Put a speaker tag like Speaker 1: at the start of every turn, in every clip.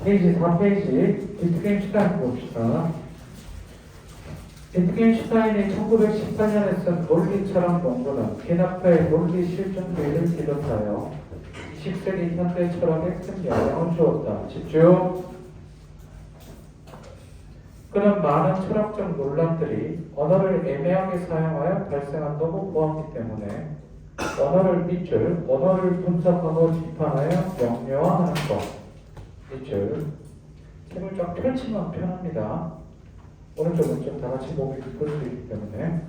Speaker 1: 페이지 4페이지 비트겐슈타인 봅시다. 비트겐슈타인이 1918년에 쓴 논리철학 논문은 피나프의 논리 실존주의를 비롯하여 20세기 현대 철학에 큰 영향을 주었다. 집중! 그는 많은 철학적 논란들이 언어를 애매하게 사용하여 발생한다고 보았기 때문에 언어를 밑줄, 언어를 분석하고 비판하여 명료화하는 것. 밑줄. 책을 쫙 펼치면 편합니다. 오른쪽 왼쪽 다 같이 보기 볼 수 있기 때문에.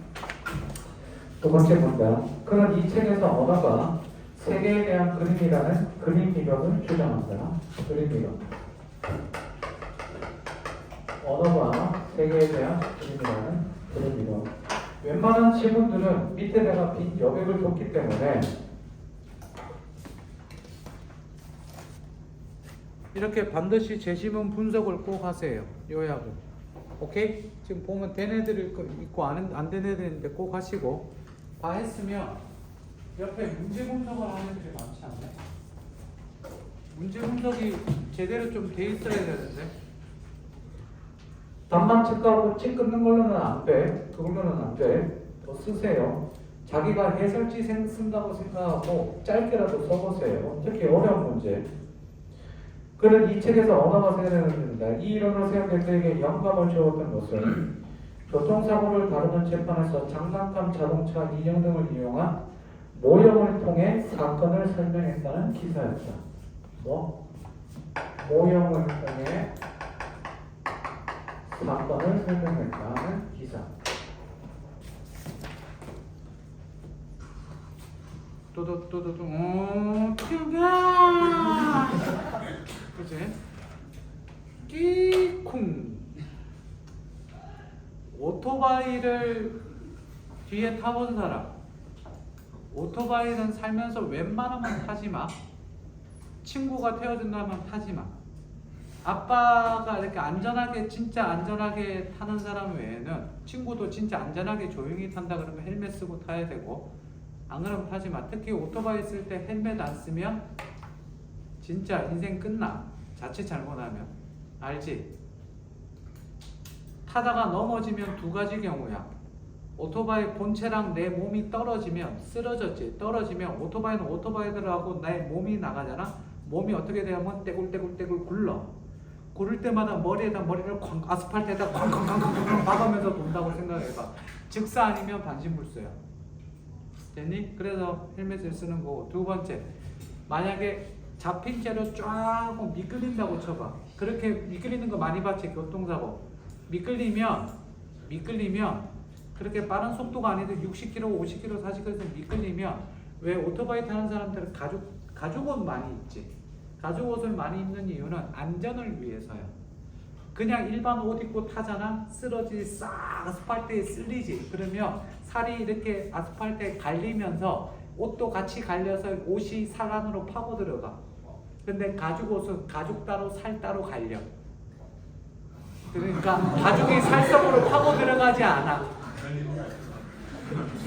Speaker 1: 두 번째 문단. 그는 이 책에서 언어가 세계에 대한 그림이라는 그림 이론을 주장한다. 그림 이론. 언어가 세계에 대한 그림이라는 그림 이론. 웬만한 지문들은 밑에 내가 빈 여백을 뒀기 때문에 이렇게 반드시 제시문 분석을 꼭 하세요. 요약을. 오케이? 지금 보면 된 애들 있고 안 된 애들 있는데 꼭 하시고, 다 했으면 옆에 문제 분석을 하는 애들이 많지 않나요? 문제 분석이 제대로 좀 돼 있어야 되는데, 답만 체크하고 책 끊는 걸로는 안 돼. 그걸로는 안 돼. 더 쓰세요. 자기가 해설지 쓴다고 생각하고 짧게라도 써보세요. 특히 어려운 문제. 그는 이 책에서 언어가 세계된다. 이 이론을 세운 그에게 영감을 주었던 것은 교통사고를 다루는 재판에서 장난감, 자동차, 인형 등을 이용한 모형을 통해 사건을 설명했다는 기사였다. 뭐? 모형을 통해 사건을 설명했다는 기사. 튀어가! 그치? 끼쿵! 오토바이를 뒤에 타본 사람. 오토바이는 살면서 웬만하면 타지 마. 친구가 태워준다면 타지 마. 아빠가 이렇게 안전하게, 진짜 안전하게 타는 사람 외에는, 친구도 진짜 안전하게 조용히 탄다 그러면 헬멧 쓰고 타야 되고, 안 그러면 타지 마. 특히 오토바이 쓸 때 헬멧 안 쓰면 진짜 인생 끝나. 자칫 잘못하면. 알지? 타다가 넘어지면 두 가지 경우야. 오토바이 본체랑 내 몸이 떨어지면, 쓰러졌지. 떨어지면 오토바이는 오토바이들하고 내 몸이 나가잖아. 몸이 어떻게 되냐면 떼굴떼굴떼굴 굴러. 구를 때마다 머리를 아스팔트에다 쾅쾅쾅쾅 박으면서 돈다고 생각해봐. 즉사 아니면 반신불수야. 됐니? 그래서 헬멧을 쓰는 거고. 두 번째, 만약에 잡힌 채로 쫙 미끌린다고 쳐봐. 그렇게 미끌리는 거 많이 봤지? 교통사고. 미끌리면 그렇게 빠른 속도가 아니도 60km, 50km, 40km에서 미끌리면, 왜 오토바이 타는 사람들은 가죽옷 많이 입지? 가죽옷을 많이 입는 이유는 안전을 위해서요. 그냥 일반 옷 입고 타잖아? 쓰러지지, 싹 아스팔트에 쓸리지. 그러면 살이 이렇게 아스팔트에 갈리면서 옷도 같이 갈려서 옷이 살 안으로 파고 들어가. 근데 가죽옷은 가죽 따로 살 따로 갈려. 그러니까 가죽이 살 속으로 파고 들어가지 않아.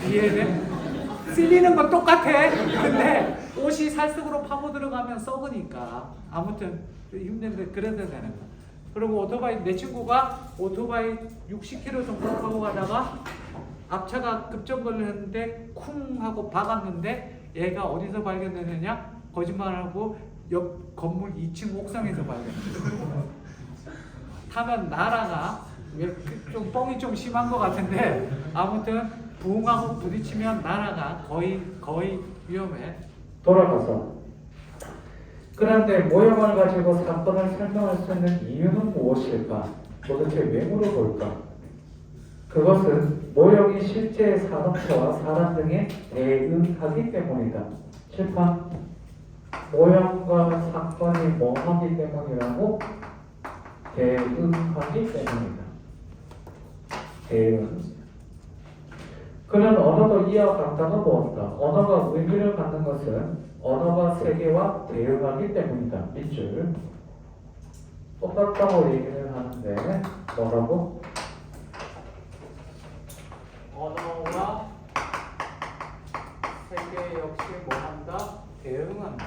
Speaker 1: 이해돼? 쓸리는 건 똑같아. 근데 옷이 살 속으로 파고 들어가면 썩으니까. 아무튼 힘든데 그래서 되는 거야. 그리고 오토바이, 내 친구가 오토바이 60km 정도 타고 가다가 앞차가 급정거를 했는데 쿵 하고 박았는데, 얘가 어디서 발견되느냐? 거짓말하고 옆 건물 2층 옥상에서 발견됐어. 타면 나라가, 좀 뻥이 좀 심한 것 같은데, 아무튼 부흥하고 부딪히면 나라가 거의 위험해. 돌아가서, 그런데 모형을 가지고 사건을 설명할 수 있는 이유는 무엇일까? 도대체 왜 물어볼까? 그것은 모형이 실제 산업체와 사람 등에 대응하기 때문이다. 칠판. 모형과 사건이 뭐하기 때문이라고? 대응하기 때문이다. 대응. 그는 언어도 이와 같다고 보았다. 언어가 의미를 갖는 것은 언어가 세계와 대응하기 때문이다. 밑줄. 똑같다고 얘기를 하는데 뭐라고? 언어와 세계 역시 뭐한다? 대응한다.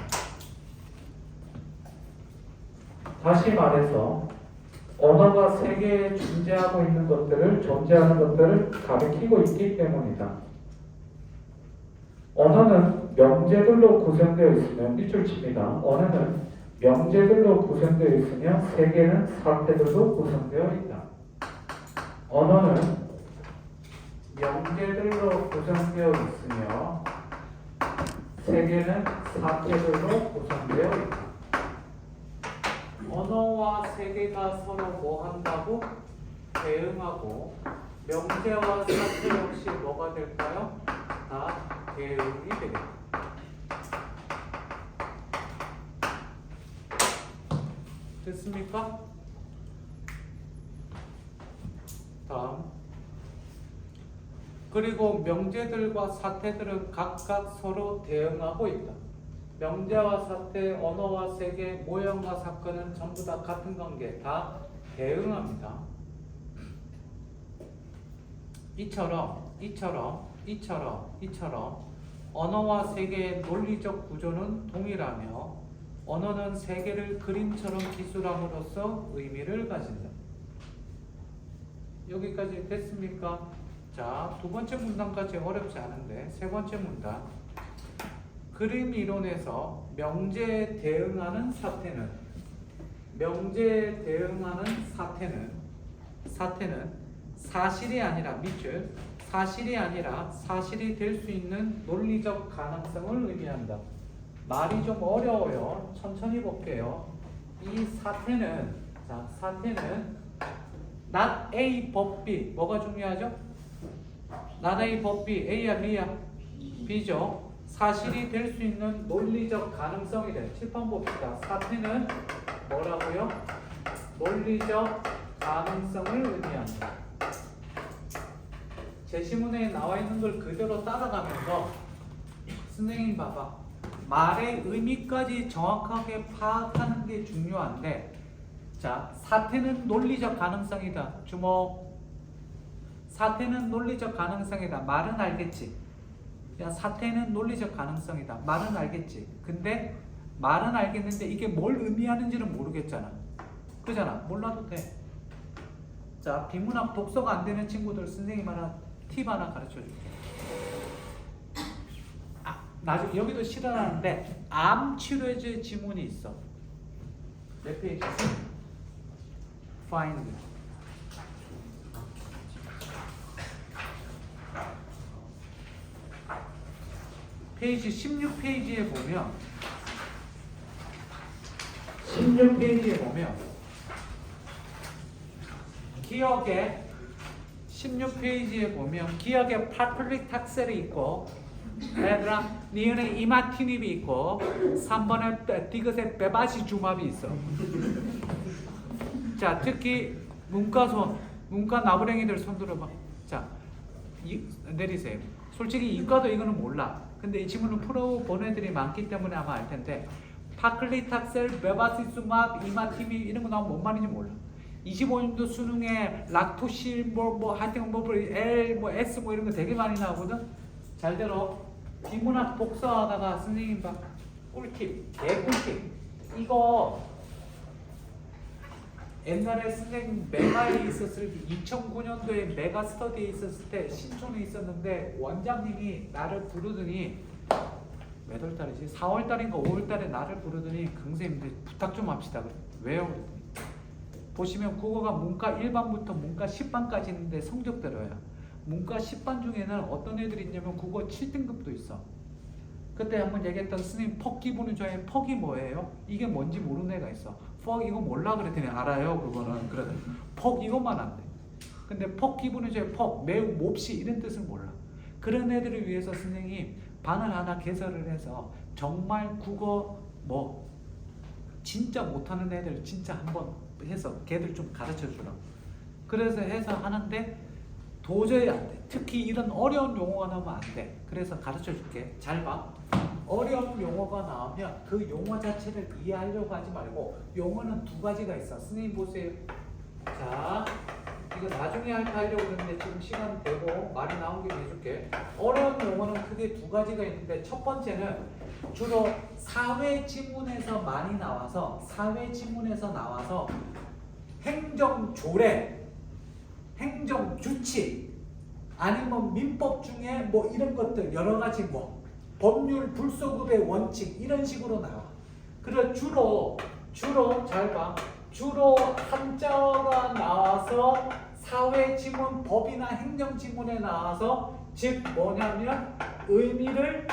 Speaker 1: 다시 말해서 언어가 세계에 존재하는 것들을 가리키고 있기 때문이다. 언어는 명제들로 구성되어 있으며 밑줄 칩니다. 언어는 명제들로 구성되어 있으며 세계는 사태들로 구성되어 있다. 언어는 명제들로 구성되어 있으며 세계는 사태들로 구성되어 있다. 언어와 세계가 서로 뭐 한다고? 대응하고 명제와 사태 역시 뭐가 될까요? 다 대응이 되겠다. 됐습니까? 다음. 그리고 명제들과 사태들은 각각 서로 대응하고 있다. 명제와 사태, 언어와 세계, 모형과 사건은 전부 다 같은 관계, 다 대응합니다. 이처럼 언어와 세계의 논리적 구조는 동일하며 언어는 세계를 그림처럼 기술함으로써 의미를 가진다. 여기까지 됐습니까? 자, 두 번째 문단까지 어렵지 않은데 세 번째 문단. 그림 이론에서 명제에 대응하는 사태는 사실이 아니라 밑줄 사실이 될 수 있는 논리적 가능성을 의미한다. 말이 좀 어려워요. 천천히 볼게요. 이 사태는 not A but B. 뭐가 중요하죠? not A but B. A야 B야? B죠. 사실이 될 수 있는 논리적 가능성이래. 칠판 봅시다. 사태는 뭐라고요? 논리적 가능성을 의미한다. 제시문에 나와 있는 걸 그대로 따라가면서 선생님 봐봐. 말의 의미까지 정확하게 파악하는 게 중요한데, 자, 사태는 논리적 가능성이다. 주목. 사태는 논리적 가능성이다. 말은 알겠지? 야, 사태는 논리적 가능성이다. 말은 알겠지? 근데 말은 알겠는데 이게 뭘 의미하는지는 모르겠잖아. 그잖아. 몰라도 돼. 자, 비문학 독서가 안 되는 친구들 선생님 팁 하나 가르쳐 줄게. 나중에 여기도 실현하는데 암 치료제 지문이 있어. 몇 페이지? Find. 페이지 16페이지에 보면 16페이지에 파플릭 탁셀이 있고, 얘들아 니은에 이마티닙이 있고 3번에 디귿에 베바시 주맙이 있어. 자, 특히 문과 나부랭이들 손 들어봐. 자, 내리세요. 솔직히 이과도 이거는 몰라. 근데 이 친구는 풀어본 애들이 많기 때문에 아마 알 텐데, 파클리탁셀, 베바시수맙, 이마티닙 이런 거 나오면 뭔 말인지 몰라. 25년도 수능에 락토실 하여튼 L S 이런 거 되게 많이 나오거든. 잘 들어. 비문학 복사하다가 선생님 봐. 꿀팁, 개꿀팁. 이거 옛날에 선생님 메가에 있었을 때 2009년도에 메가 스터디에 있었을 때 신촌에 있었는데 원장님이 나를 부르더니 몇 월 달이지? 4월 달인가 5월 달에 나를 부르더니 강선생님들 부탁 좀 합시다. 왜요? 그랬더니 보시면 국어가 문과 1반부터 문과 10반까지 있는데 성적대로야. 문과 10반 중에는 어떤 애들이 있냐면 국어 7등급도 있어. 그때 한번 얘기했던 스님 퍽 기분을 좋아해. 퍽이 뭐예요? 이게 뭔지 모르는 애가 있어. 퍽 이거 몰라 그랬더니 알아요 그거는. 그래서 퍽 이것만 안 돼. 근데 퍽 기분을 좋아해. 퍽 매우 몹시 이런 뜻을 몰라. 그런 애들을 위해서 선생님 반을 하나 개설을 해서 정말 국어 진짜 못하는 애들 진짜 한번 해서 걔들 좀 가르쳐 주라. 그래서 해서 하는데 도저히 안 돼. 특히 이런 어려운 용어가 나오면 안 돼. 그래서 가르쳐 줄게. 잘 봐. 어려운 용어가 나오면 그 용어 자체를 이해하려고 하지 말고 용어는 두 가지가 있어. 선생님 보세요. 자, 이거 나중에 하려고 그랬는데 지금 시간 되고 말이 나온 김에 해줄게. 어려운 용어는 크게 두 가지가 있는데 첫 번째는 주로 사회 지문에서 많이 나와서 행정 조례, 행정 규칙 아니면 민법 중에 뭐 이런 것들 여러 가지 뭐 법률 불소급의 원칙 이런 식으로 나와. 그래 주로 잘 봐. 주로 한자어가 나와서 사회 지문, 법이나 행정 지문에 나와서 즉 뭐냐면 의미를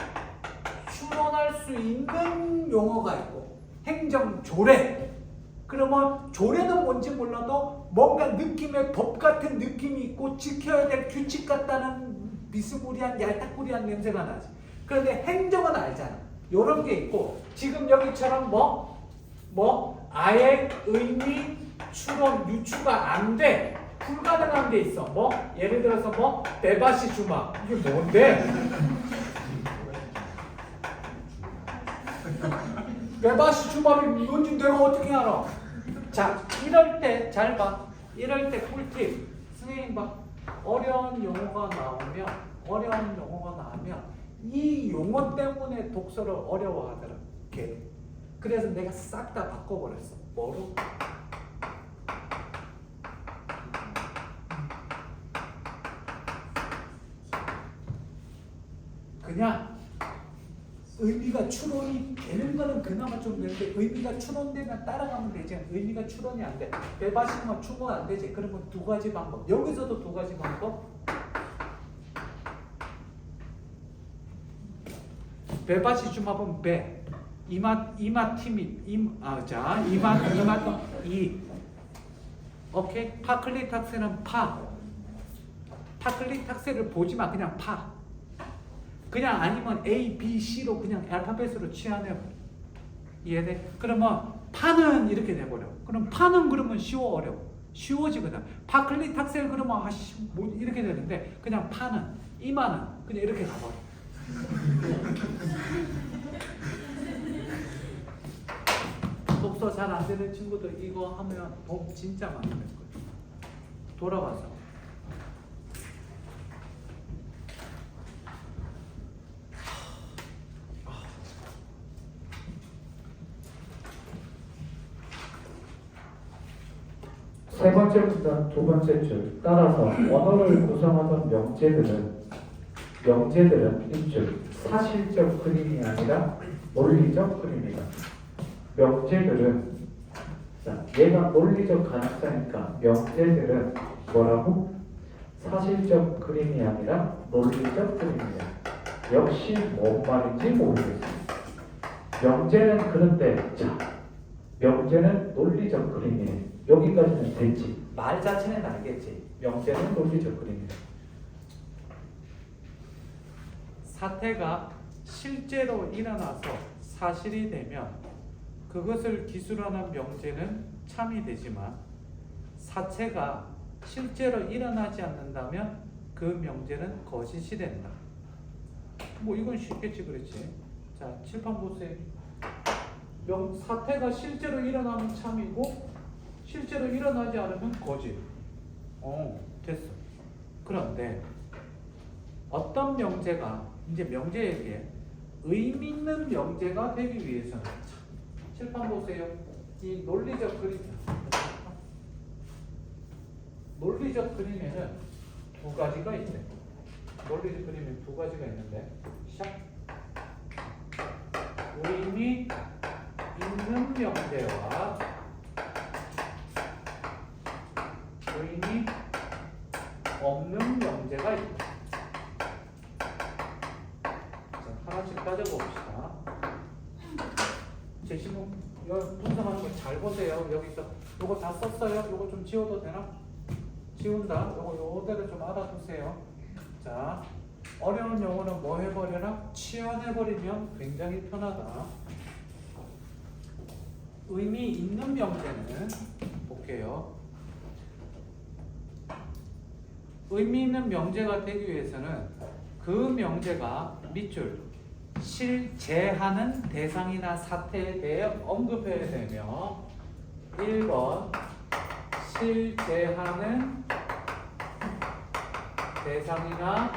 Speaker 1: 추론할 수 있는 용어가 있고 행정 조례. 그러면 조례는 뭔지 몰라도 뭔가 느낌의 법 같은 느낌이 있고 지켜야 될 규칙 같다는 미스무리한 얄딱구리한 냄새가 나지. 그런데 행정은 알잖아. 요런 게 있고 지금 여기처럼 아예 의미 추론 유추가 안 돼. 불가능한 게 있어. 뭐 예를 들어서 뭐 베바시 주마. 이게 뭔데? 베바시 주마를 뭔지 내가 어떻게 알아? 자, 이럴 때 잘 봐. 이럴 때 꿀팁. 선생님 봐. 어려운 용어가 나오면 이 용어 때문에 독서를 어려워하더라. 걔. 그래서 내가 싹 다 바꿔버렸어. 뭐로? 그냥 의미가 추론이 되는 거는 그나마 좀 되는데 의미가 추론되면 따라가면 되지. 의미가 추론이 안 돼. 배바시면 추론 안 되지. 그러면 두 가지 방법. 여기서도 두 가지 방법. 배바시 주마본 배. 이마티밋 이. 오케이. 파클리탁세는 파. 파클리탁세를 보지 마. 그냥 파. 그냥 아니면 A, B, C로 그냥 알파벳으로 취하네. 이해돼? 그러면 파는 이렇게 돼버려. 그럼 파는 그러면 쉬워 어려워? 쉬워지거든. 파클리탁셀 그러면 뭐 이렇게 되는데 그냥 파는 이마는 그냥 이렇게 가버려. 독서 잘 안 되는 친구들 이거 하면 돈 진짜 많이 낼 거예요. 돌아가서.
Speaker 2: 세 번째 문장 두 번째 줄 따라서 언어를 구성하던 명제들은 입줄 사실적 그림이 아니라 논리적 그림이다. 명제들은 자, 얘가 논리적 가능성이니까 명제들은 뭐라고? 사실적 그림이 아니라 논리적 그림이다. 역시 뭔 말인지 모르겠어. 명제는 그런데 자, 명제는 논리적 그림이네. 여기까지는 됐지. 말 자체는 알겠지. 명제는 논리적 그림이다.
Speaker 1: 사태가 실제로 일어나서 사실이 되면 그것을 기술하는 명제는 참이 되지만 사체가 실제로 일어나지 않는다면 그 명제는 거짓이 된다. 뭐 이건 쉽겠지 그렇지. 자, 칠판 보세요. 사태가 실제로 일어나면 참이고 실제로 일어나지 않으면 거짓. 됐어. 그런데 어떤 명제가 이제 명제 얘기해. 의미 있는 명제가 되기 위해서는 칠판 보세요. 이 논리적 그림. 논리적 그림에는 두 가지가 있대. 논리적 그림에 두 가지가 있는데 시작. 의미 있는 명제와 의미 없는 명제가 있다. 자, 하나씩 따져봅시다. 제 지금 분석하는 거 잘 보세요. 여기서 요거 다 썼어요? 요거 좀 지워도 되나? 지운다. 요대로 좀 알아두세요. 자, 어려운 용어는 뭐 해버려라? 치환해버리면 굉장히 편하다. 의미 있는 명제는 볼게요. 의미 있는 명제가 되기 위해서는 그 명제가 밑줄 실제하는 대상이나 사태에 대해 언급해야 되며 1번 실제하는 대상이나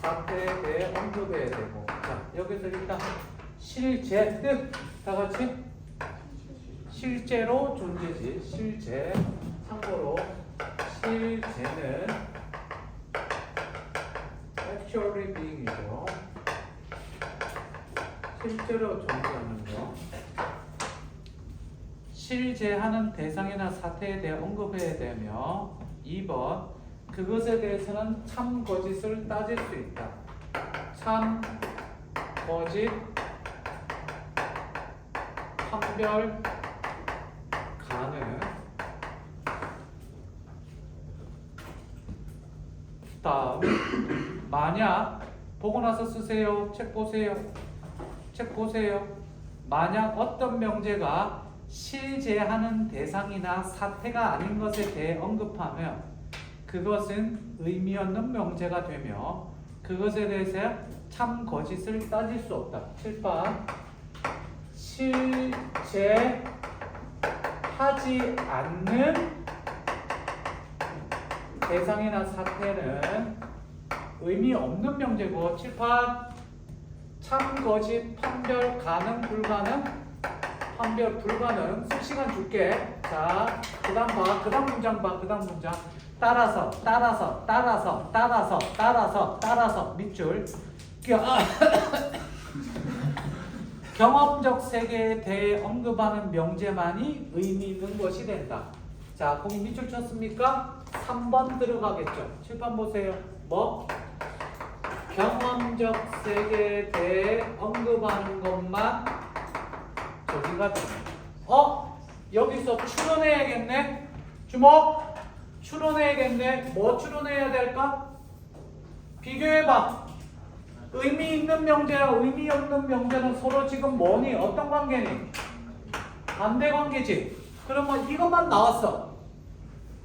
Speaker 1: 사태에 대해 언급해야 되고 자, 여기서 일단 실제 뜻 다 같이 실제로 존재지. 실제. 참고로 실제는 actually being이죠. 실제로 존재하는 거. 실제하는 대상이나 사태에 대해 언급해야 되며 2번 그것에 대해서는 참 거짓을 따질 수 있다. 참 거짓 판별 가능. 다음 만약 보고 나서 쓰세요. 책 보세요. 책 보세요. 만약 어떤 명제가 실제하는 대상이나 사태가 아닌 것에 대해 언급하면 그것은 의미 없는 명제가 되며 그것에 대해서 참 거짓을 따질 수 없다. 7번 실제하지 않는 대상이나 사태는 의미 없는 명제고 7번 참 거짓 판별 가능 불가능 판별 불가능 쓸 시간 줄게. 자, 그 다음 문장 봐. 그 다음 문장 따라서 밑줄 경험적 세계에 대해 언급하는 명제만이 의미 있는 것이 된다. 자, 거기 밑줄 쳤습니까? 3번 들어가겠죠. 7번 보세요. 뭐? 경험적 세계에 대해 언급하는 것만 저기가 됩니다. 여기서 추론해야겠네. 주목. 추론해야겠네. 뭐 추론해야 될까? 비교해봐. 의미 있는 명제랑 의미 없는 명제는 서로 지금 뭐니? 어떤 관계니? 반대 관계지. 그러면 이것만 나왔어.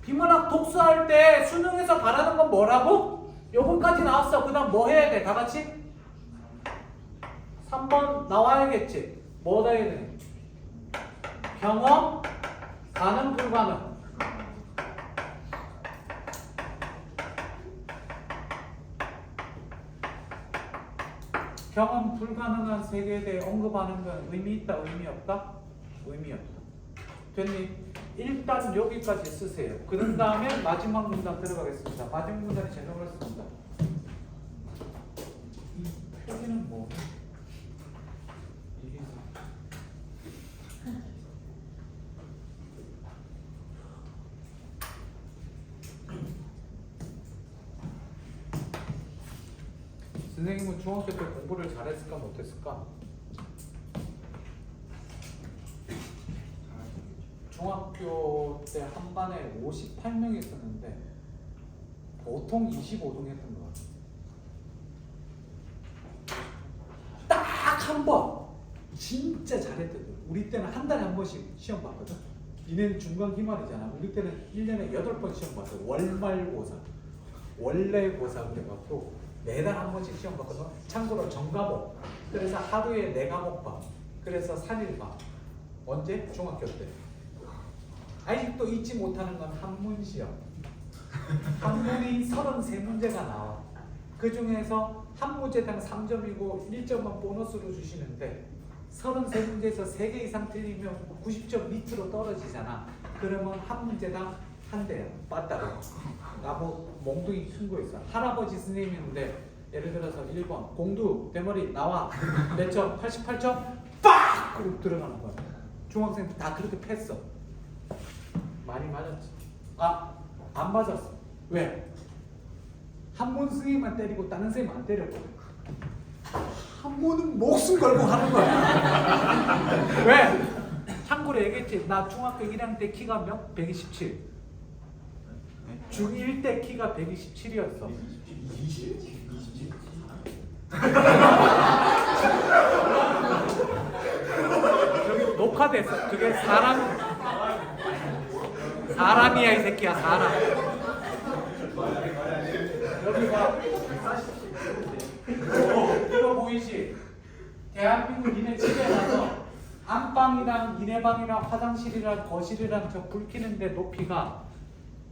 Speaker 1: 비문학 독서할 때 수능에서 바라는 건 뭐라고? 요거까지 나왔어. 그 다음 뭐 해야 돼? 다 같이? 3번 나와야겠지. 뭐 해야 돼? 경험, 가능, 불가능. 경험 불가능한 세계에 대해 언급하는 건 의미 있다, 의미 없다? 의미 없다. 됐니? 일단 여기까지 쓰세요. 그런 다음에 마지막 문단 들어가겠습니다. 마지막 문단이 제일 어렵습니다. 이 표기는 뭐? 이게 선생님은 중학교 때 공부를 잘했을까 못했을까? 중학교 때 한 반에 58명이 있었는데 보통 25등 했던 것 같아요. 딱 한 번 진짜 잘했거든. 우리 때는 한 달에 한 번씩 시험 봤거든. 니네는 중간 기말이잖아. 우리 때는 1년에 8번 시험 봤어. 월말고사, 원래고사 그래갖고 매달 한 번씩 시험 봤거든. 참고로 전과목. 그래서 하루에 4과목 봐. 그래서 3일 봐. 언제? 중학교 때. 아직도 잊지 못하는 건 한문 시험. 한문이 33문제가 나와. 그 중에서 한 문제당 3점이고 1점만 보너스로 주시는데 33문제에서 3개 이상 틀리면 90점 밑으로 떨어지잖아. 그러면 한 문제당 한 대야. 맞다고. 나 뭐 몽둥이 친구 있어. 할아버지 선생님인데 예를 들어서 1번 공두 대머리 나와. 몇 점? 88점? 빡! 그리고 들어가는 거야. 중학생들 다 그렇게 패어. 많이 맞았지. 안 맞았어. 왜? 한문 선생님만 때리고 다른 선생님 안 때렸거든. 한문은 목숨 걸고 하는 거야. 왜? 참고로 얘기했지. 나 중학교 1학년 때 키가 몇? 127. 중1 때 키가 127이었어. 27? 저기 녹화됐어. 그게 사람이야 이 새끼야. 사람. 여기 봐. 이거 보이지? 대한민국 니네 집에 가서 안방이랑 니네 방이랑 화장실이랑 거실이랑 저 불 켜는데 높이가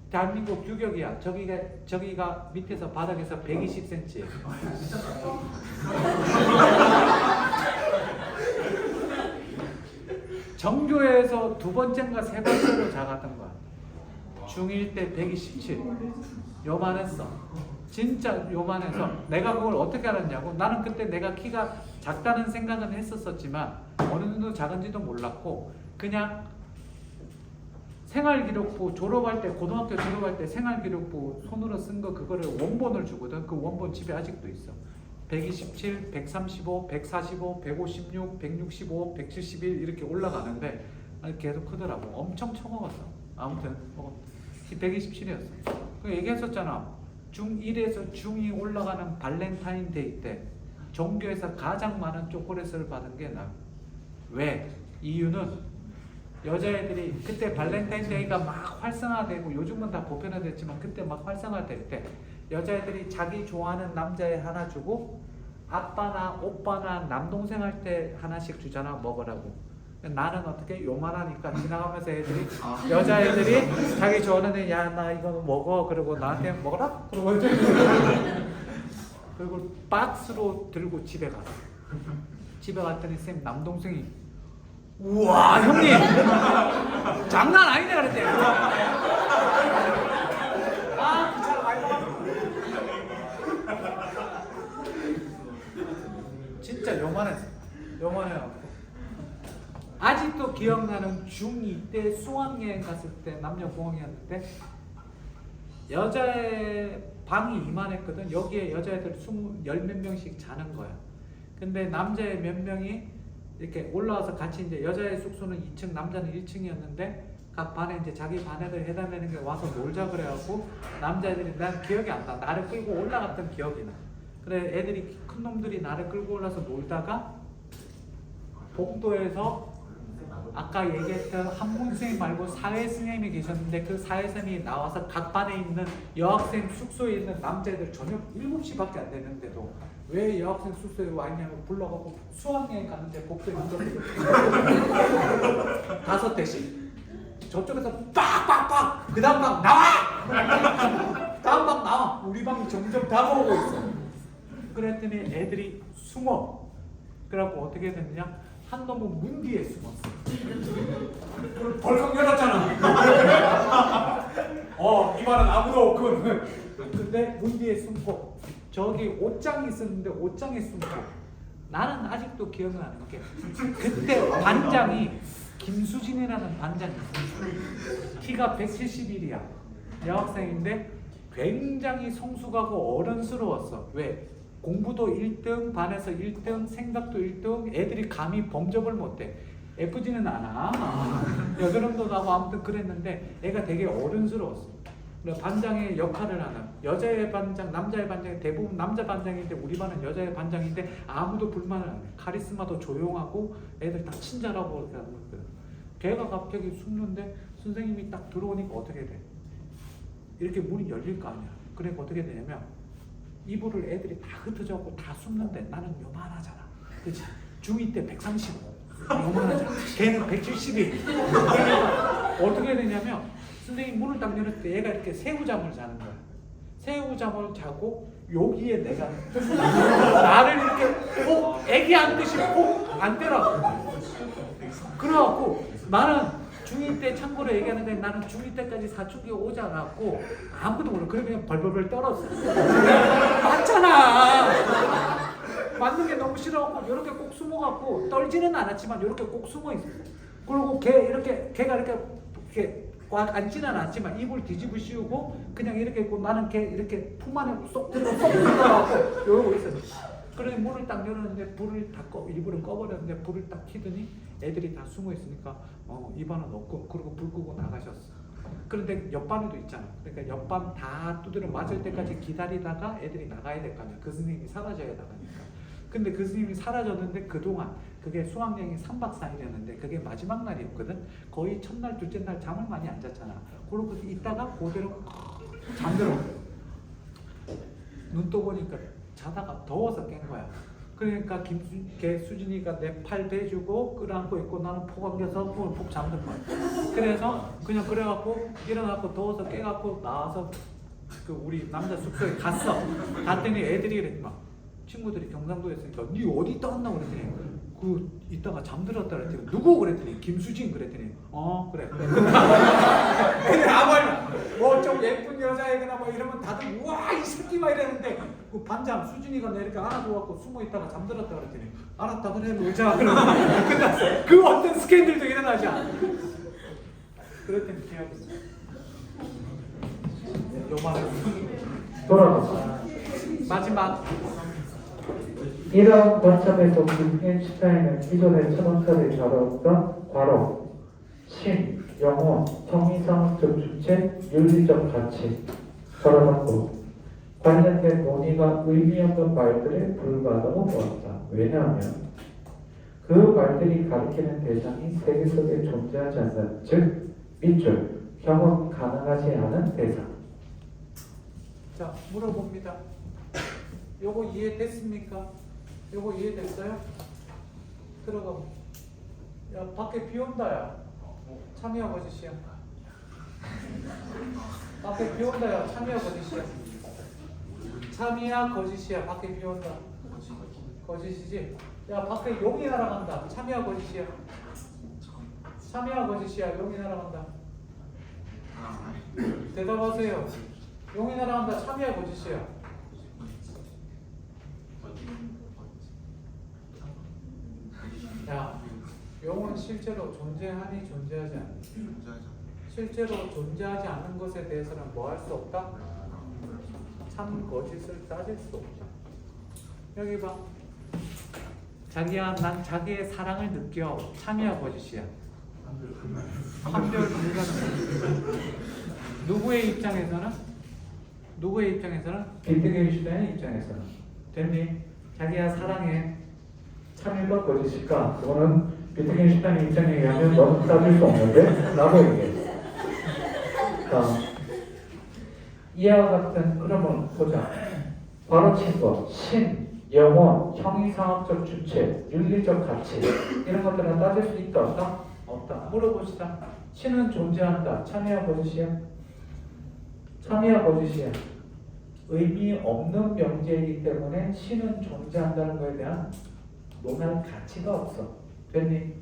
Speaker 1: 대한민국 규격이야. 저기가 밑에서 바닥에서 120cm. 정교에서 두 번째인가 세 번째로 작았던 거야. 중1 때 127. 요만했어. 진짜 요만해서 내가 그걸 어떻게 알았냐고. 나는 그때 내가 키가 작다는 생각은 했었지만 어느 정도 작은지도 몰랐고 그냥 생활기록부 졸업할 때 고등학교 졸업할 때 생활기록부 손으로 쓴 거 그거를 원본을 주거든. 그 원본 집에 아직도 있어. 127, 135, 145, 156, 165, 171 이렇게 올라가는데 계속 크더라고. 엄청 처먹었어. 아무튼 127이었어. 그 얘기했었잖아. 중1에서 중2 올라가는 발렌타인데이 때 종교에서 가장 많은 초콜릿을 받은 게 나. 왜? 이유는 여자애들이 그때 발렌타인데이가 막 활성화되고 요즘은 다 보편화됐지만 그때 막 활성화될 때 여자애들이 자기 좋아하는 남자애 하나 주고 아빠나 오빠나 남동생 할 때 하나씩 주잖아. 먹으라고. 나는 어떻게 요만하니까 지나가면서 애들이 여자애들이 자기 좋아하는 애 야 나 이거 먹어 그러고 나한테 먹어라 그러고 그리고 박스로 들고 집에 갔어. 집에 갔더니 쌤 남동생이 우와 형님 장난 아니네 그랬대. 아 진짜 많이 먹었어. 진짜 요만해요. 아직도 기억나는 중2 때 수학여행 갔을 때 남녀 공항이었는데 여자의 방이 이만했거든. 여기에 여자애들 10몇 명씩 자는 거야. 근데 남자애 몇 명이 이렇게 올라와서 같이 이제 여자의 숙소는 2층, 남자는 1층이었는데 각 반에 이제 자기 반애들 해당되는 게 와서 놀자 그래갖고 남자애들이 난 기억이 안 나. 나를 끌고 올라갔던 기억이 나. 그래 애들이 큰 놈들이 나를 끌고 올라서 놀다가 복도에서 아까 얘기했던 한문 선생님 말고 사회 선생님이 계셨는데 그 사회 선생님이 나와서 각 반에 있는 여학생 숙소에 있는 남자애들 저녁 7시밖에 안 됐는데도 왜 여학생 숙소에 와 있냐고 불러가고 수학여행 갔는데 복도에 앉아서 5대씩 저쪽에서 빡빡빡 그 다음 방 나와! 다음 방 나와! 우리 방이 점점 다가오고 있어. 그랬더니 애들이 숨어. 그래갖고 어떻게 됐냐? 한 놈은 문 뒤에 숨었어. 벌컥 열었잖아. 이 말은 아무도 없군. 근데 문 뒤에 숨고 저기 옷장이 있었는데 옷장에 숨고 나는 아직도 기억나는 게 그때 반장이 김수진이라는 반장이 있었어. 키가 171이야. 여학생인데 굉장히 성숙하고 어른스러웠어. 왜? 공부도 1등, 반에서 1등, 생각도 1등, 애들이 감히 범접을 못해. 예쁘지는 않아. 여드름도 나고 아무튼 그랬는데 애가 되게 어른스러웠어. 반장의 역할을 하는 여자의 반장, 남자의 반장이 대부분 남자 반장인데 우리 반은 여자의 반장인데 아무도 불만을 안 해. 카리스마도 조용하고 애들 다 친절하고 그렇게 하는 거거든. 걔가 갑자기 숨는데 선생님이 딱 들어오니까 어떻게 돼? 이렇게 문이 열릴 거 아니야. 그러니까 어떻게 되냐면 이불을 애들이 다 흩어져갖고 다 숨는데 나는 요만하잖아. 그치? 중2 때 135. 요만하잖아. 걔는 171. 그러니까 어떻게 되냐면 선생님 문을 딱 열었을 때 얘가 이렇게 새우잠을 자는 거야. 새우잠을 자고 여기에 내가 나를 이렇게 애기 앉듯이 앉더라고. 그래갖고 나는 중2 때 참고로 얘기하는데 나는 중2 때까지 사춘기가 오지 않았고 아무것도 모르고 그냥 벌벌벌 떨었어. 맞잖아. 맞는 게 너무 싫어갖고 이렇게 꼭 숨어갖고 떨지는 않았지만 이렇게 꼭 숨어 있어. 그리고 걔가 이렇게 앉지는 않았지만 입을 뒤집어 씌우고 그냥 이렇게 있고 나는 걔 이렇게 품 안에 쏙 들어가고 이러고 있었어. 그러니 문을 딱 열었는데 불을 다 일부러 꺼버렸는데 불을 딱 켜더니 애들이 다 숨어 있으니까 이 반은 없고 그리고 불 끄고 나가셨어. 그런데 옆반에도 있잖아. 그러니까 옆반 다 두드려 맞을 때까지 기다리다가 애들이 나가야 될 거 아니야. 그 선생님이 사라져야 나가니까. 근데 그 선생님이 사라졌는데 그동안 그게 수학여행이 3박 4일이었는데 그게 마지막 날이었거든. 거의 첫날 둘째 날 잠을 많이 안 잤잖아. 그러고 있다가 그대로 잠들어. 눈 떠 보니까 자다가 더워서 깬 거야. 그러니까 수진이가 내 팔 대주고 끌어안고 있고 나는 폭 안겨서 폭 잠든 거야. 그래서 그냥 그래갖고 일어나고 더워서 깨갖고 나와서 그 우리 남자 숙소에 갔어. 갔더니 애들이 그랬지 막 친구들이 경상도에 있으니까 니 어디 있다 왔나 그랬더니 그 이따가 잠들었다 그랬더니 누구 그랬더니 김수진 그랬더니 그래. 근데 아무 말 뭐좀 예쁜 여자애거나 뭐 이러면 다들 우와 이 새끼 막 이랬는데 그 반장 수진이가 내리까 안아줘갖고 숨어 있다가 잠들었다 그랬더니 알았다 그래 놀자 그러면 끝났어. 그 어떤 스캔들도 일어나지 않아. 그랬더니 기억이 있어. 요만한
Speaker 2: 돌아가서
Speaker 1: 마지막
Speaker 2: 이러한 관점에서 비트겐슈타인은 기존의 천원짜리 다뤘던 과로, 신, 영어, 형이상학적 주체, 윤리적 가치, 걸어놨고 관련된 논의가 의미 없는 말들에 불과하다고 보았다. 왜냐하면 그 말들이 가리키는 대상이 세계 속에 존재하지 않는, 즉 밑줄, 경험 가능하지 않은 대상.
Speaker 1: 자 물어봅니다. 요거 이해됐습니까? 요거 이해됐어요? 들어가. 야 밖에 비 온다 야. 참이야 거짓이야. 밖에 비 온다 야. 참이야 거짓이야. 참이야 거짓이야. 밖에 비 온다. 거짓이지? 야 밖에 용이 날아간다. 참이야 거짓이야. 참이야 거짓이야. 용이 날아간다. 대답하세요. 용이 날아간다. 참이야 거짓이야. 야, 용은 실제로 존재하니 존재하지 않니? 실제로 존재하지 않는 것에 대해서는 뭐 할 수 없다? 참 거짓을 따질 수 없다. 여기 봐. 자기야, 난 자기의 사랑을 느껴. 참이야 거짓이야. 한별 불가능. 누구의 입장에서는? 누구의 입장에서는? 비트겐슈타인의 입장에서는. 됐니? 자기야 사랑해. 참일까 거짓일까? 그거는 비트겐슈타인 입장에 의하면 너는 따질 수 없는데 라고 얘기했어. 이와 같은 그러면 보자. 바로 친 것, 신, 영혼, 형이상학적 주체, 윤리적 가치 이런 것들은 따질 수 있다 없다? 없다. 물어봅시다. 신은 존재한다. 참이야 거짓이야? 참이야 거짓이야? 의미 없는 명제이기 때문에 신은 존재한다는 것에 대한 논할 가치가 없어. 됐니?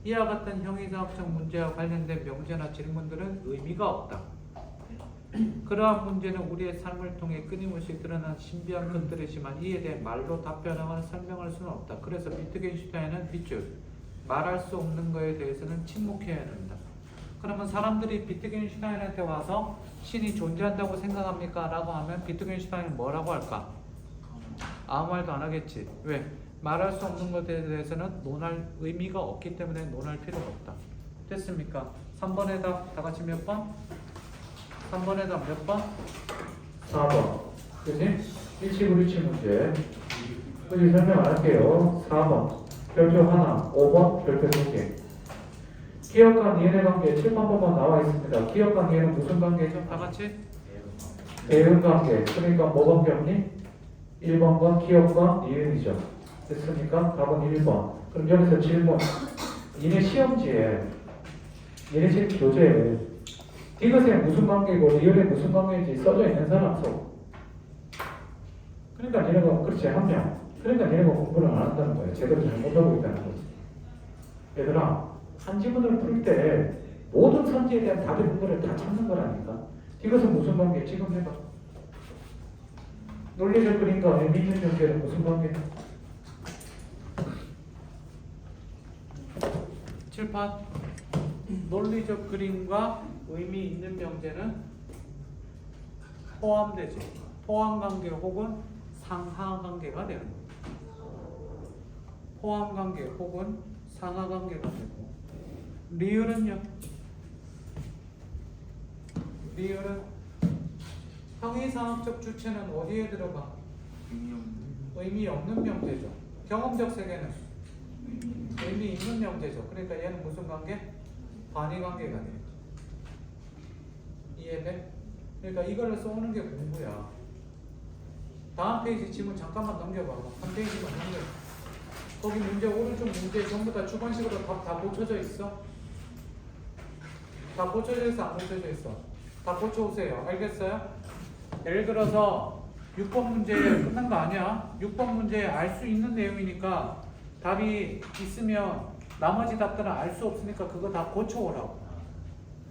Speaker 1: 이와 같은 형이상학적 문제와 관련된 명제나 질문들은 의미가 없다. 그러한 문제는 우리의 삶을 통해 끊임없이 드러난 신비한 것들이지만 이에 대해 말로 답변하거나 설명할 수는 없다. 그래서 비트겐슈타인은 빗줄 말할 수 없는 것에 대해서는 침묵해야 된다. 그러면 사람들이 비트겐슈타인한테 와서 신이 존재한다고 생각합니까? 라고 하면 비트겐슈타인은 뭐라고 할까? 아무 말도 안 하겠지. 왜? 말할 수 없는 것에 대해서는 논할 의미가 없기 때문에 논할 필요가 없다. 됐습니까? 3번의 답 다 같이 몇 번? 3번의 답 몇 번?
Speaker 2: 4번. 그지? 일치불일치 문제. 그지? 설명 안 할게요. 4번. 별표 하나. 5번. 별표 2개. 기억과 니은의 관계 7번 번만 나와 있습니다. 기억과 니은은 무슨 관계죠?
Speaker 1: 다 같이?
Speaker 2: 대응 관계. 그러니까 뭐가 기억니? 1번과 기억과 니은이죠. 됐습니까? 답은 1번. 그럼 여기서 질문. 니네 시험지에 니네 지금 교재에 이것에 무슨 관계고 리얼에 무슨 관계인지 써져 있는 사람 소. 그러니까 니네가 그렇지 한 명. 그러니까 니네가 공부를 안 한다는 거예요. 제대로 잘못하고 있다는 거지. 얘들아 한 지문을 풀 때 모든 선지에 대한 답의 근거를 다 찾는 거라니까. 이것은 무슨 관계? 지금 해봐. 논리적 그림과 의미 있는 명제는 무슨 관계?
Speaker 1: 7판 논리적 그림과 의미 있는 명제는 포함되지. 포함관계 혹은 상하관계가 되는 거예요. 포함관계 혹은 상하관계가 되고 리을은요? 리을은 형이상학적 주체는 어디에 들어가? 의미 없는 명제죠. 경험적 세계는 의미 있는 명제죠. 그러니까 얘는 무슨 관계? 반의 관계가 돼요. 이해돼? 그러니까 이걸 써오는 게 공부야. 다음 페이지 지문 잠깐만 넘겨봐봐. 한 페이지만 넘겨. 거기 문제 오른쪽 문제 전부 다 주관식으로 다 고쳐져 있어. 다 고쳐져 있어, 안 고쳐져 있어? 다 고쳐오세요. 알겠어요? 예를 들어서 6번 문제 끝난 거 아니야? 6번 문제 알 수 있는 내용이니까 답이 있으면 나머지 답들은 알 수 없으니까 그거 다 고쳐오라고.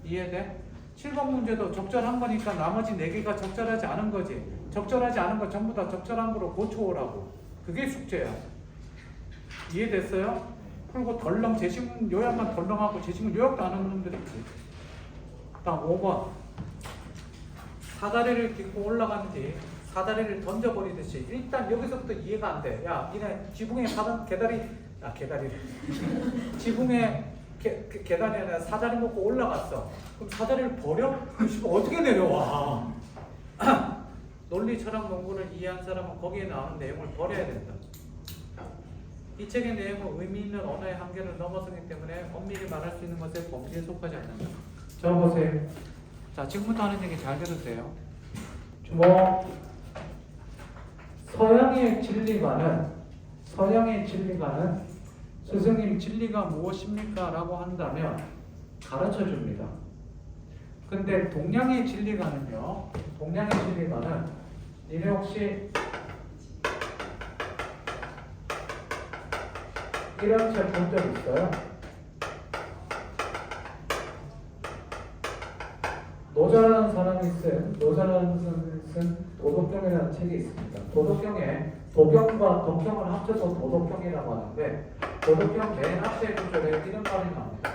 Speaker 1: 이해돼? 7번 문제도 적절한 거니까 나머지 4개가 적절하지 않은 거지. 적절하지 않은 거 전부 다 적절한 거로 고쳐오라고. 그게 숙제야. 이해됐어요? 그리고 덜렁 제시문 요약만 덜렁하고 제시문 요약도 안 하는 놈들 있지. 다음 5번. 사다리를 딛고 올라가는지 사다리를 던져버리듯이 일단 여기서부터 이해가 안 돼. 야, 니네 지붕에 계다리 지붕에 계단이 아니라 사다리 놓고 올라갔어. 그럼 사다리를 버려? 어떻게 내려와? 논리 철학 농구를 이해한 사람은 거기에 나오는 내용을 버려야 된다. 이 책의 내용은 의미 있는 언어의 한계를 넘어서기 때문에 엄밀히 말할 수 있는 것에 범위에 속하지 않는다.
Speaker 2: 적어보세요.
Speaker 1: 자, 지금부터 하는 얘기 잘 들으세요.
Speaker 2: 주목. 서양의 진리관은 스승님 진리가 무엇입니까? 라고 한다면 가르쳐 줍니다. 근데 동양의 진리관은요. 니네 혹시 이런 책 본 적 있어요? 노자라는 사람이 쓴 도덕경이라는 책이 있습니다. 도덕경에 도경과 덕경을 합쳐서 도덕경이라고 하는데 도덕경 맨 앞에 구절에 이런 말이 나옵니다.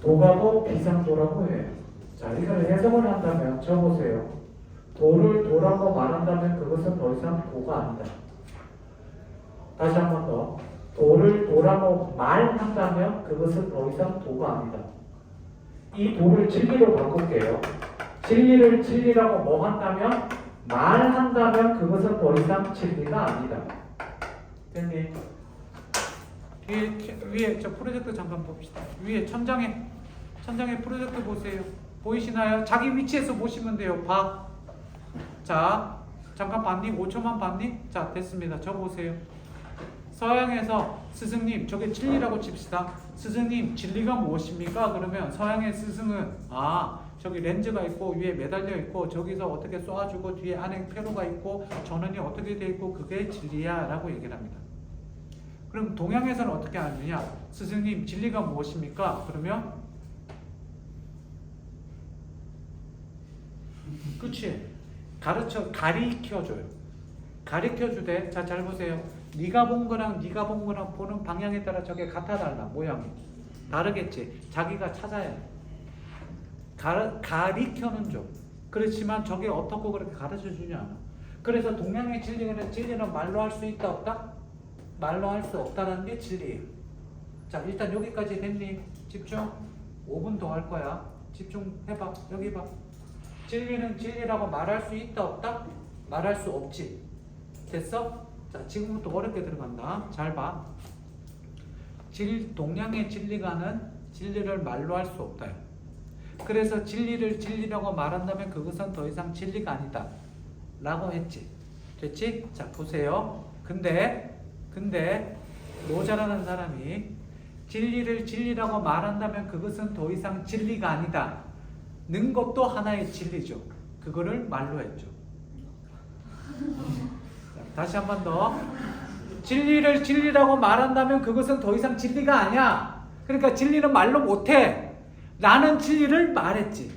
Speaker 2: 도가도 비상도라고 해요. 자, 이걸 해석을 한다면 적어보세요. 도를 도라고 말한다면 그것은 더 이상 도가 아니다. 다시 한 번 더. 도를 도라고 말한다면 그것은 더 이상 도가 아니다. 이 도를 진리로 바꿀게요. 진리를 진리라고 뭐 한다면 말한다면 그것은 더 이상 진리가 아니다. 됐니?
Speaker 1: 위에 저 프로젝트 잠깐 봅시다. 위에 천장에 프로젝트 보세요. 보이시나요? 자기 위치에서 보시면 돼요. 봐. 자, 잠깐 봤니? 5초만 봤니? 자, 됐습니다. 저 보세요. 서양에서 스승님, 저게 진리라고 칩시다. 스승님, 진리가 무엇입니까? 그러면 서양의 스승은 저기 렌즈가 있고 위에 매달려 있고 저기서 어떻게 쏘아주고 뒤에 안에 회로가 있고 전원이 어떻게 돼 있고 그게 진리야 라고 얘기를 합니다. 그럼 동양에서는 어떻게 하느냐? 스승님, 진리가 무엇입니까? 그러면 그치? 가리켜줘요. 가리켜주되, 자, 잘 보세요. 네가 본 거랑 보는 방향에 따라 저게 같아달라. 모양이 다르겠지. 자기가 찾아야 돼. 가리켜는 줘. 그렇지만 저게 어떻고 그렇게 가르쳐주지 않아. 그래서 동양의 진리는 말로 할 수 있다 없다? 말로 할 수 없다는 게 진리예요. 자, 일단 여기까지 됐니? 집중. 5분 더 할 거야. 집중해봐. 여기 봐. 진리는 진리라고 말할 수 있다 없다? 말할 수 없지. 됐어? 자, 지금부터 어렵게 들어간다. 잘 봐. 동양의 진리가는 진리를 말로 할 수 없다. 그래서 진리를 진리라고 말한다면 그것은 더 이상 진리가 아니다 라고 했지. 됐지? 자, 보세요. 근데 노자라는 사람이 진리를 진리라고 말한다면 그것은 더 이상 진리가 아니다 는 것도 하나의 진리죠. 그거를 말로 했죠. 자, 다시 한 번 더. 진리를 진리라고 말한다면 그것은 더 이상 진리가 아니야. 그러니까 진리는 말로 못해. 나는 진리를 말했지.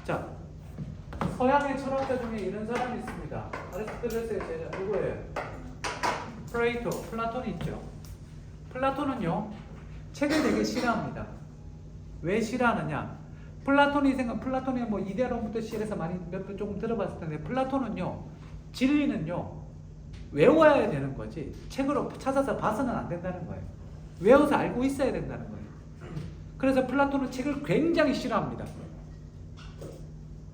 Speaker 1: 자, 서양의 철학자 중에 이런 사람이 있습니다. 아리스토텔레스의 제자 누구예요? 플라톤이 있죠. 플라톤은요, 책을 되게 싫어합니다. 왜 싫어하느냐? 플라톤이 뭐 이데아론부터 시작해서 많이 몇 번 조금 들어봤을 텐데, 플라톤은요, 진리는요, 외워야 되는 거지, 책으로 찾아서 봐서는 안 된다는 거예요. 외워서 알고 있어야 된다는 거예요. 그래서 플라톤은 책을 굉장히 싫어합니다.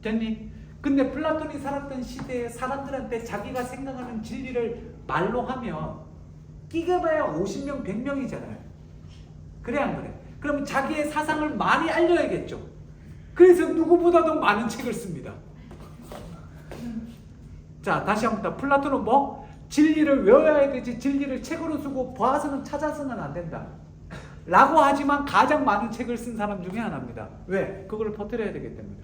Speaker 1: 됐니? 근데 플라톤이 살았던 시대에 사람들한테 자기가 생각하는 진리를 말로 하면 끼가 봐야 50명, 100명이잖아요. 그래 안 그래? 그럼 자기의 사상을 많이 알려야겠죠. 그래서 누구보다도 많은 책을 씁니다. 자, 다시 한번 플라톤은 뭐? 진리를 외워야 되지 진리를 책으로 쓰고 봐서는 찾아서는 안 된다. 라고 하지만 가장 많은 책을 쓴 사람 중에 하나입니다. 왜? 그걸 퍼뜨려야 되기 때문에.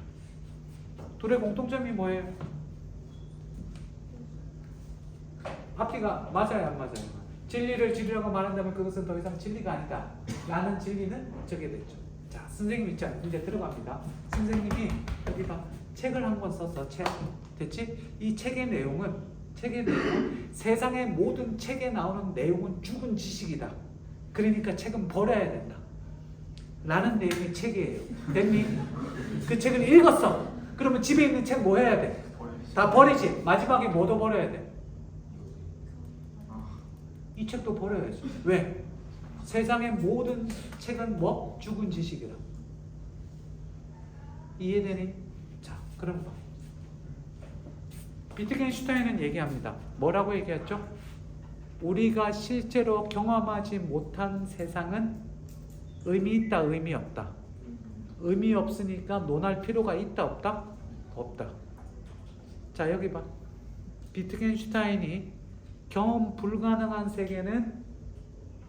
Speaker 1: 둘의 공통점이 뭐예요? 앞뒤가 맞아요, 안 맞아요? 진리라고 말한다면 그것은 더 이상 진리가 아니다. 라는 진리는 저게 됐죠. 자, 선생님 있잖아요. 이제 들어갑니다. 선생님이 여기 봐. 책을 한 권 썼어. 책. 됐지? 이 책의 내용은 세상의 모든 책에 나오는 내용은 죽은 지식이다. 그러니까 책은 버려야 된다. 라는 내용의 책이에요. 됐니? 그 책을 읽었어. 그러면 집에 있는 책 뭐 해야 돼? 다 버리지. 마지막에 뭐도 버려야 돼? 이 책도 버려야지. 왜? 세상의 모든 책은 뭐? 죽은 지식이다. 이해되니? 자, 그럼 봐. 비트겐슈타인은 얘기합니다. 뭐라고 얘기했죠? 우리가 실제로 경험하지 못한 세상은 의미 있다, 의미 없다. 의미 없으니까 논할 필요가 있다, 없다? 없다. 자, 여기 봐. 비트겐슈타인이 경험 불가능한 세계는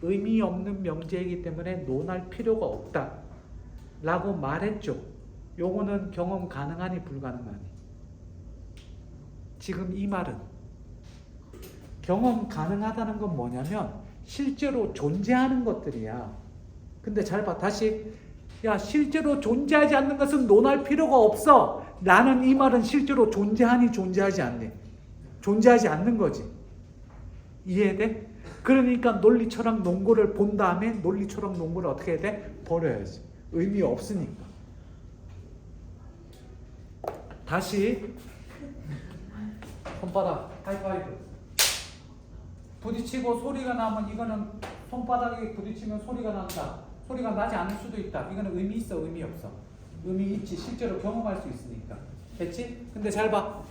Speaker 1: 의미 없는 명제이기 때문에 논할 필요가 없다 라고 말했죠. 요거는 경험 가능하니 불가능하니. 지금 이 말은 경험 가능하다는 건 뭐냐면 실제로 존재하는 것들이야. 근데 잘 봐. 다시. 야, 실제로 존재하지 않는 것은 논할 필요가 없어 라는 이 말은 실제로 존재하니 존재하지 않니? 존재하지 않는 거지. 이해돼? 그러니까 논리 철학 논고를 본 다음에 논리 철학 논고를 어떻게 해야 돼? 버려야지. 의미 없으니까. 다시 손바닥 하이파이브. 부딪히고 소리가 나면 이거는 손바닥에 부딪히면 소리가 난다. 소리가 나지 않을 수도 있다. 이거는 의미 있어, 의미 없어? 의미 있지. 실제로 경험할 수 있으니까. 됐지? 근데 잘 봐.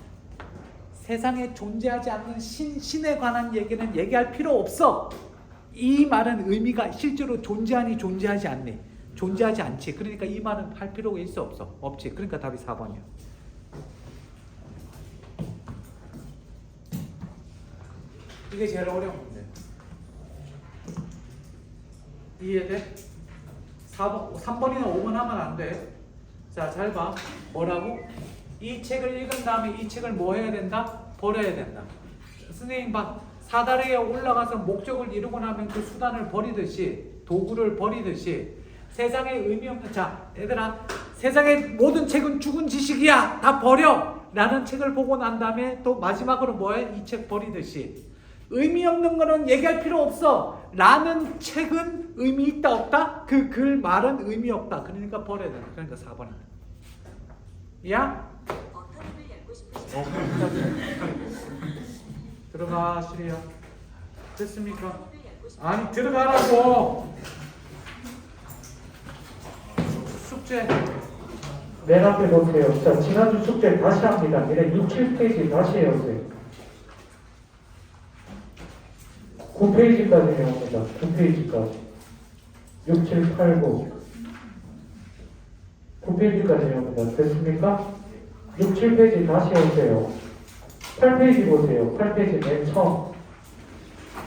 Speaker 1: 세상에 존재하지 않는 신에 관한 얘기는 얘기할 필요 없어. 이 말은 의미가 실제로 존재하니 존재하지 않니? 존재하지 않지. 그러니까 이 말은 할 필요가 있어, 없어? 없지. 그러니까 답이 4번이야. 이게 제일 어려운 문제. 이해돼? 3번이나 5번 하면 안 돼. 자, 잘 봐. 뭐라고? 이 책을 읽은 다음에 이 책을 뭐 해야 된다? 버려야 된다. 선생님 봐. 사다리에 올라가서 목적을 이루고 나면 그 수단을 버리듯이, 도구를 버리듯이 세상에 의미 없는, 자, 얘들아, 세상의 모든 책은 죽은 지식이야. 다 버려. 라는 책을 보고 난 다음에 또 마지막으로 뭐해? 이 책 버리듯이 의미 없는 거는 얘기할 필요 없어. 라는 책은 의미 있다, 없다? 그 글 말은 의미 없다. 그러니까 버려야 된다. 그러니까 4번이다. 야? 들어가, 시리야. 됐습니까? 아니, 들어가라고. 숙제.
Speaker 2: 맨 앞에 보세요. 자, 지난주 숙제 다시 합니다. 얘네 6, 7페이지 다시 해오세요. 9페이지까지 해옵니다. 9페이지까지. 6, 7, 8, 9. 9페이지까지 해옵니다. 됐습니까? 6, 7페이지 다시 해오세요. 8페이지 보세요. 8페이지 맨 처음.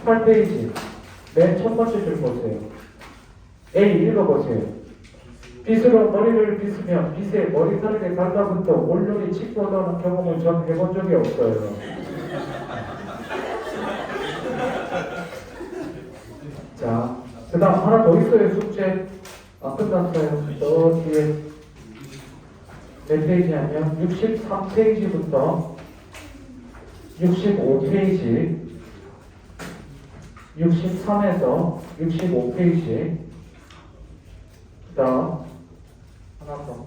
Speaker 2: 8페이지 맨 첫 번째 줄 보세요. A 읽어보세요. 빗으로 머리를 빗으면 빗에 머리카락에 달라붙어 온몸이 치고 나오는 경험을 전 해본 적이 없어요. 자, 그 다음 하나 더 있어요. 숙제. 끝났어요. 저 뒤에 몇 페이지냐면 63페이지부터 65페이지 63에서 65페이지 그 다음 하나 더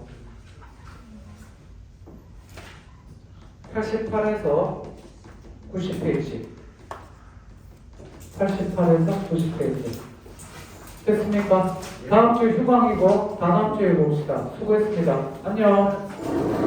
Speaker 2: 88에서 90페이지 88에서 90페이지 됐습니까? 다음 주 휴강이고 다음 주에 봅시다. 수고했습니다. 안녕.